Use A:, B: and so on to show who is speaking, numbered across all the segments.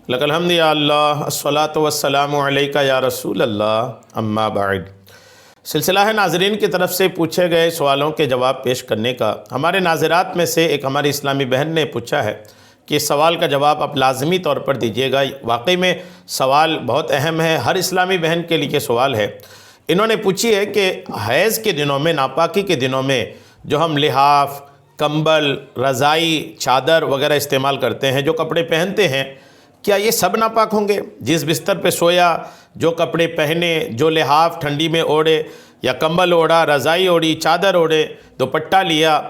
A: لک الحمد یا اللہ الصلاۃ والسلام علیک یا رسول اللہ اما بعد۔ سلسلہ ہے ناظرین کی طرف سے پوچھے گئے سوالوں کے جواب پیش کرنے کا۔ ہمارے ناظرات میں سے ایک ہماری اسلامی بہن نے پوچھا ہے کہ اس سوال کا جواب آپ لازمی طور پر دیجیے گا۔ واقعی میں سوال بہت اہم ہے، ہر اسلامی بہن کے لیے سوال ہے۔ انہوں نے پوچھی ہے کہ حیض کے دنوں میں، ناپاکی کے دنوں میں جو ہم لحاف، کمبل، رضائی، چادر وغیرہ استعمال کرتے ہیں، جو کپڑے پہنتے ہیں، کیا یہ سب ناپاک ہوں گے؟ جس بستر پہ سویا، جو کپڑے پہنے، جو لحاف ٹھنڈی میں اوڑھے یا کمبل اوڑھا، رضائی اوڑھی، چادر اوڑھے، دوپٹہ لیا،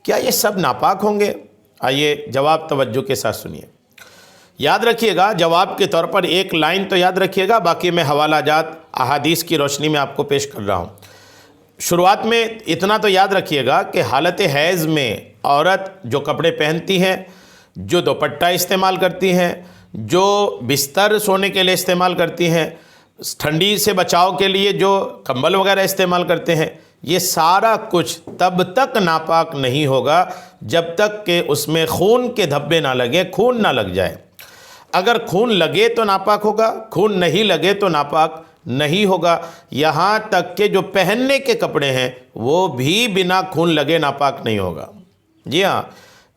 A: کیا یہ سب ناپاک ہوں گے؟ آئیے جواب توجہ کے ساتھ سنیے۔ یاد رکھیے گا، جواب کے طور پر ایک لائن تو یاد رکھیے گا، باقی میں حوالہ جات احادیث کی روشنی میں آپ کو پیش کر رہا ہوں۔ شروعات میں اتنا تو یاد رکھیے گا کہ حالت حیض میں عورت جو کپڑے پہنتی ہیں، جو دوپٹہ استعمال کرتی ہیں، جو بستر سونے کے لیے استعمال کرتی ہیں، ٹھنڈی سے بچاؤ کے لیے جو کمبل وغیرہ استعمال کرتے ہیں، یہ سارا کچھ تب تک ناپاک نہیں ہوگا جب تک کہ اس میں خون کے دھبے نہ لگیں، خون نہ لگ جائے۔ اگر خون لگے تو ناپاک ہوگا، خون نہیں لگے تو ناپاک نہیں ہوگا۔ یہاں تک کہ جو پہننے کے کپڑے ہیں وہ بھی بنا خون لگے ناپاک نہیں ہوگا۔ جی ہاں،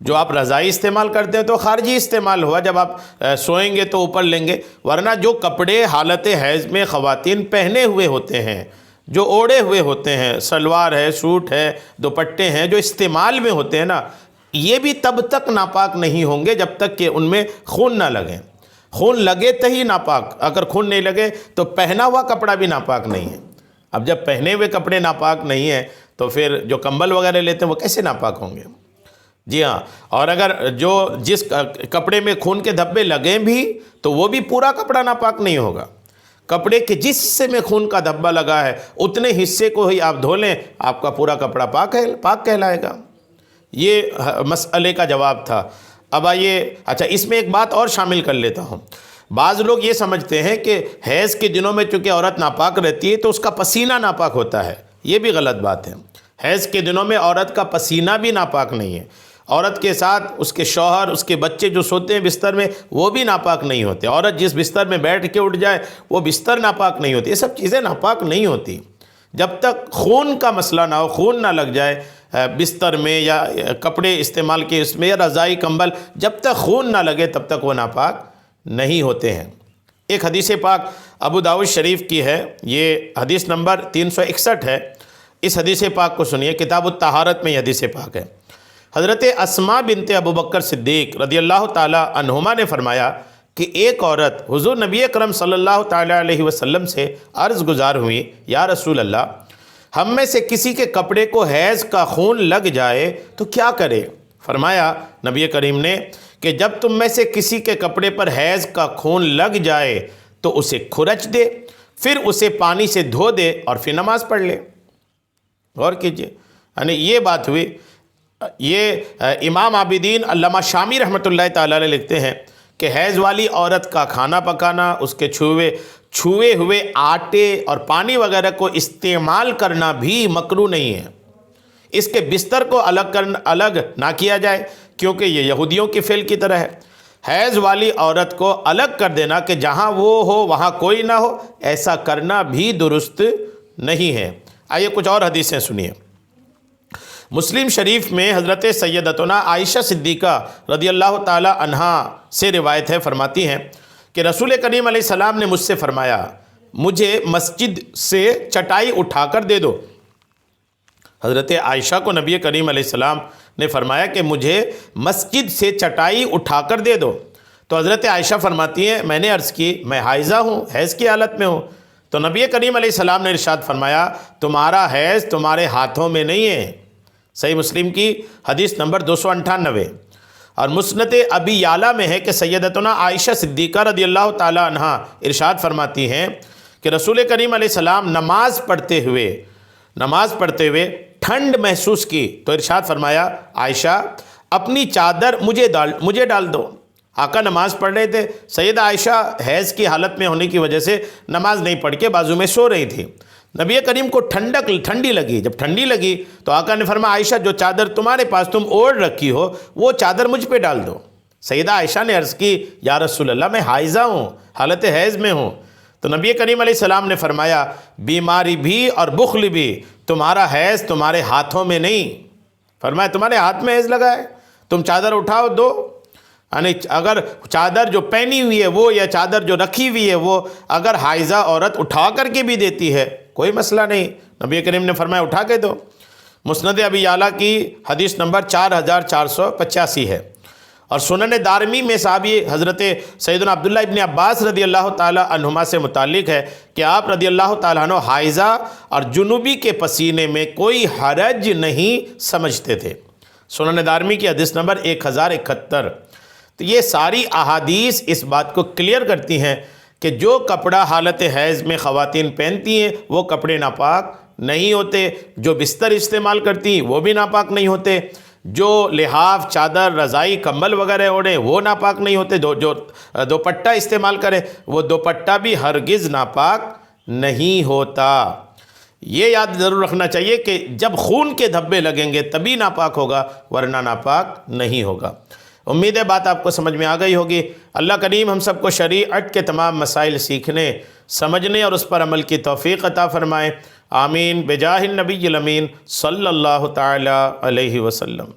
A: جو آپ رضائی استعمال کرتے ہیں تو خارجی استعمال ہوا، جب آپ سوئیں گے تو اوپر لیں گے، ورنہ جو کپڑے حالت حیض میں خواتین پہنے ہوئے ہوتے ہیں، جو اوڑھے ہوئے ہوتے ہیں، سلوار ہے، سوٹ ہے، دوپٹے ہیں، جو استعمال میں ہوتے ہیں نا، یہ بھی تب تک ناپاک نہیں ہوں گے جب تک کہ ان میں خون نہ لگے۔ خون لگے تو ہی ناپاک، اگر خون نہیں لگے تو پہنا ہوا کپڑا بھی ناپاک نہیں ہے۔ اب جب پہنے ہوئے کپڑے ناپاک نہیں ہیں تو پھر جو کمبل وغیرہ لیتے ہیں وہ کیسے ناپاک ہوں گے؟ جی ہاں، اور اگر جس کپڑے میں خون کے دھبے لگیں بھی تو وہ بھی پورا کپڑا ناپاک نہیں ہوگا۔ کپڑے کے جس حصے میں خون کا دھبا لگا ہے اتنے حصے کو ہی آپ دھو لیں، آپ کا پورا کپڑا پاک کہلائے گا۔ یہ مسئلے کا جواب تھا۔ اب آئیے، اچھا اس میں ایک بات اور شامل کر لیتا ہوں۔ بعض لوگ یہ سمجھتے ہیں کہ حیض کے دنوں میں چونکہ عورت ناپاک رہتی ہے تو اس کا پسینہ ناپاک ہوتا ہے۔ یہ بھی غلط بات ہے۔ حیض کے دنوں میں عورت کا پسینہ بھی ناپاک نہیں ہے۔ عورت کے ساتھ اس کے شوہر، اس کے بچے جو سوتے ہیں بستر میں، وہ بھی ناپاک نہیں ہوتے۔ عورت جس بستر میں بیٹھ کے اٹھ جائے وہ بستر ناپاک نہیں ہوتی۔ یہ سب چیزیں ناپاک نہیں ہوتی جب تک خون کا مسئلہ نہ ہو، خون نہ لگ جائے بستر میں یا کپڑے استعمال کے اس میں یا رضائی کمبل، جب تک خون نہ لگے تب تک وہ ناپاک نہیں ہوتے ہیں۔ ایک حدیث پاک ابو داؤد شریف کی ہے، یہ حدیث نمبر 361 ہے۔ اس حدیث پاک کو سنیے، کتاب الطہارت میں یہ حدیث پاک ہے۔ حضرت اسماء بنت ابو بکر صدیق رضی اللہ تعالی عنہما نے فرمایا کہ ایک عورت حضور نبی اکرم صلی اللہ تعالی علیہ وسلم سے عرض گزار ہوئی، یا رسول اللہ، ہم میں سے کسی کے کپڑے کو حیض کا خون لگ جائے تو کیا کرے؟ فرمایا نبی کریم نے کہ جب تم میں سے کسی کے کپڑے پر حیض کا خون لگ جائے تو اسے کھرچ دے، پھر اسے پانی سے دھو دے اور پھر نماز پڑھ لے۔ غور کیجئے، یعنی یہ بات ہوئی۔ یہ امام عابدین علامہ شامی رحمۃ اللہ تعالی علیہ لکھتے ہیں کہ حیض والی عورت کا کھانا پکانا، اس کے چھوئے ہوئے آٹے اور پانی وغیرہ کو استعمال کرنا بھی مکروہ نہیں ہے۔ اس کے بستر کو الگ نہ کیا جائے کیونکہ یہ یہودیوں کی فعل کی طرح ہے۔ حیض والی عورت کو الگ کر دینا کہ جہاں وہ ہو وہاں کوئی نہ ہو، ایسا کرنا بھی درست نہیں ہے۔ آئیے کچھ اور حدیثیں سنیے۔ مسلم شریف میں حضرت سیدتنا عائشہ صدیقہ رضی اللہ تعالی عنہا سے روایت ہے، فرماتی ہیں کہ رسول کریم علیہ السلام نے مجھ سے فرمایا، مجھے مسجد سے چٹائی اٹھا کر دے دو۔ حضرت عائشہ کو نبی کریم علیہ السلام نے فرمایا کہ مجھے مسجد سے چٹائی اٹھا کر دے دو۔ تو حضرت عائشہ فرماتی ہیں، میں نے عرض کی، میں حائضہ ہوں، حیض کی حالت میں ہوں۔ تو نبی کریم علیہ السلام نے ارشاد فرمایا، تمہارا حیض تمہارے ہاتھوں میں نہیں ہے۔ صحیح مسلم کی حدیث نمبر 298۔ اور مسند ابی یعلا میں ہے کہ سیدتنا عائشہ صدیقہ رضی اللہ تعالی عنہا ارشاد فرماتی ہیں کہ رسول کریم علیہ السلام نماز پڑھتے ہوئے ٹھنڈ محسوس کی تو ارشاد فرمایا، عائشہ اپنی چادر مجھے ڈال دو۔ آقا نماز پڑھ رہے تھے، سیدہ عائشہ حیض کی حالت میں ہونے کی وجہ سے نماز نہیں پڑھ کے بازو میں سو رہی تھی۔ نبی کریم کو ٹھنڈی لگی، جب ٹھنڈی لگی تو آقا نے فرمایا، عائشہ جو چادر تمہارے پاس تم اوڑھ رکھی ہو وہ چادر مجھ پہ ڈال دو۔ سیدہ عائشہ نے عرض کی یا رسول اللہ میں حائضہ ہوں، حالت حیض میں ہوں۔ تو نبی کریم علیہ السلام نے فرمایا بیماری بھی اور بخل بھی تمہارا حیض تمہارے ہاتھوں میں نہیں، فرمایا تمہارے ہاتھ میں حیض لگا ہے، تم چادر اٹھاؤ دو، یعنی اگر چادر جو پہنی ہوئی ہے وہ یا چادر جو رکھی ہوئی ہے وہ اگر حائضہ عورت اٹھا کر کے بھی دیتی ہے کوئی مسئلہ نہیں، نبی کریم نے فرمایا اٹھا کے دو۔ مسند ابی یعلیٰ کی حدیث نمبر 4485 ہے، اور سنن دارمی میں صحابی حضرت سیدنا عبداللہ ابن عباس رضی اللہ تعالی عنہما سے متعلق ہے کہ آپ رضی اللہ تعالیٰ عنہ حائضہ اور جنوبی کے پسینے میں کوئی حرج نہیں سمجھتے تھے۔ سنن دارمی کی حدیث نمبر 1071۔ تو یہ ساری احادیث اس بات کو کلیئر کرتی ہیں کہ جو کپڑا حالت حیض میں خواتین پہنتی ہیں وہ کپڑے ناپاک نہیں ہوتے، جو بستر استعمال کرتی ہیں وہ بھی ناپاک نہیں ہوتے، جو لحاف، چادر، رضائی، کمبل وغیرہ اوڑھیں وہ ناپاک نہیں ہوتے، جو دوپٹہ استعمال کریں وہ دوپٹہ بھی ہرگز ناپاک نہیں ہوتا۔ یہ یاد ضرور رکھنا چاہیے کہ جب خون کے دھبے لگیں گے تبھی ناپاک ہوگا، ورنہ ناپاک نہیں ہوگا۔ امید ہے بات آپ کو سمجھ میں آ گئی ہوگی۔ اللہ کریم ہم سب کو شریعت کے تمام مسائل سیکھنے، سمجھنے اور اس پر عمل کی توفیق عطا فرمائے۔ آمین بجاہ النبی الامین صلی اللہ تعالی علیہ وسلم۔